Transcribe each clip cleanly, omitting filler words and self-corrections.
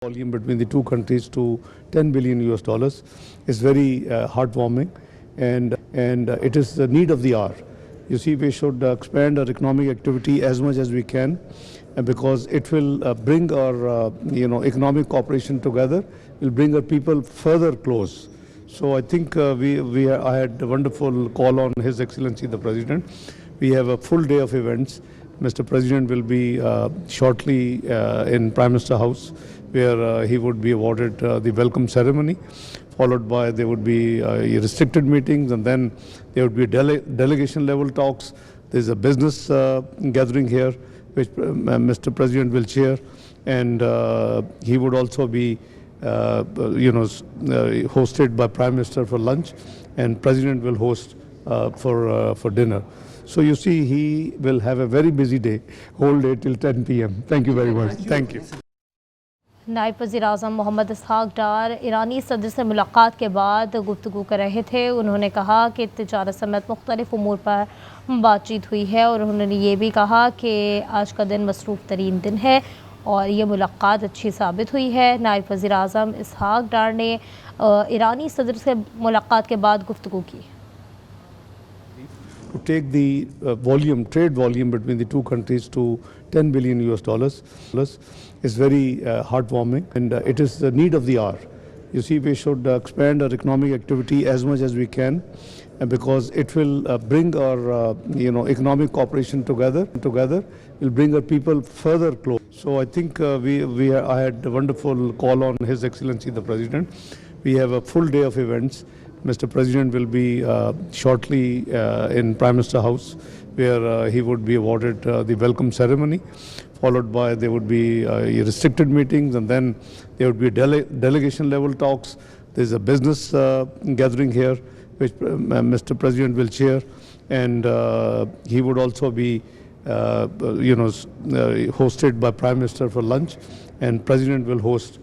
Volume between the two countries to 10 billion US dollars is very heartwarming, and it is the need of the hour. You see, we should expand our economic activity as much as we can, because it will bring our economic cooperation together, will bring our people further close. So I think I had a wonderful call on His Excellency the President. We have a full day of events. Mr. President will be shortly in Prime Minister House, where he would be awarded the welcome ceremony, followed by there would be restricted meetings, and then there would be delegation level talks. There's a business gathering here, which Mr. President will chair, and he would also be hosted by Prime Minister for lunch, and President will host for dinner. So you see, he will have a very busy day, whole day till 10 p.m. Thank you very much. Thank you. नायब वज़ीर-ए-आज़म मोहम्मद इसहाक डार ईरानी सदर से मुलाकात के बाद गुफ्तगू कर रहे थे। उन्होंने कहा कि तिजारत समेत मुख्तलिफ उमूर पर बातचीत हुई है, और उन्होंने ये भी कहा कि आज का दिन मसरूफ़ तरीन दिन है और ये मुलाकात अच्छी साबित हुई है। नायब वज़ीर-ए-आज़म इसहाक डार ने ईरानी सदर से मुलाकात के बाद गुफ्तगू की। To take the trade volume between the two countries to 10 billion US dollars is very heartwarming, and it is the need of the hour. You see, we should expand our economic activity as much as we can, because it will bring our economic cooperation together, will bring our people further close. So I think I had a wonderful call on His Excellency the President. We have a full day of events. Mr. President will be shortly in Prime Minister House, where he would be awarded the welcome ceremony, followed by there would be restricted meetings, and then there would be delegation level talks. There's a business gathering here, which Mr. President will chair, and he would also be hosted by Prime Minister for lunch, and President will host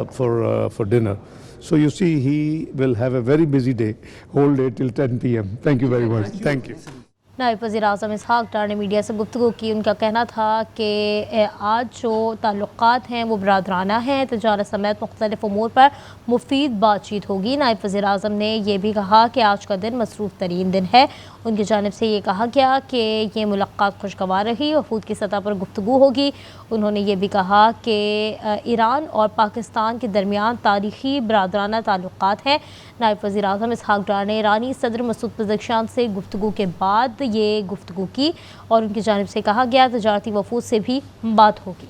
for dinner. So you see, he will have a very busy day, whole day till 10 p.m. Thank you very much. Thank you. नायब वज़ीर-ए-आज़म इसहाक डार ने media से गुफ्तगू की। उनका कहना था कि आज जो ताल्लुक़ात हैं वो बरादराना हैं, तिजारत समेत मुख्तलिफ उमूर पर मुफीद बातचीत होगी। नायब वज़ीर-ए-आज़म ने यह भी कहा कि आज का दिन मसरूफ़ तरीन दिन है। उनकी जानिब से ये कहा गया कि ये मुलाकात खुशगवार रही, वफूद की सतह पर गुफ्तगू होगी। उन्होंने ये भी कहा कि ईरान और पाकिस्तान के दरमियान तारीख़ी बरादराना ताल्लुक़ात हैं। नायब वज़ीर-ए-आज़म इसहाक डार ने ईरानी सदर मसूद पज़ेश्कियान से गुफ्तगू के बाद ये गुफ्तगू की, और उनकी जानिब से कहा गया तजारती वफूद से भी बात होगी।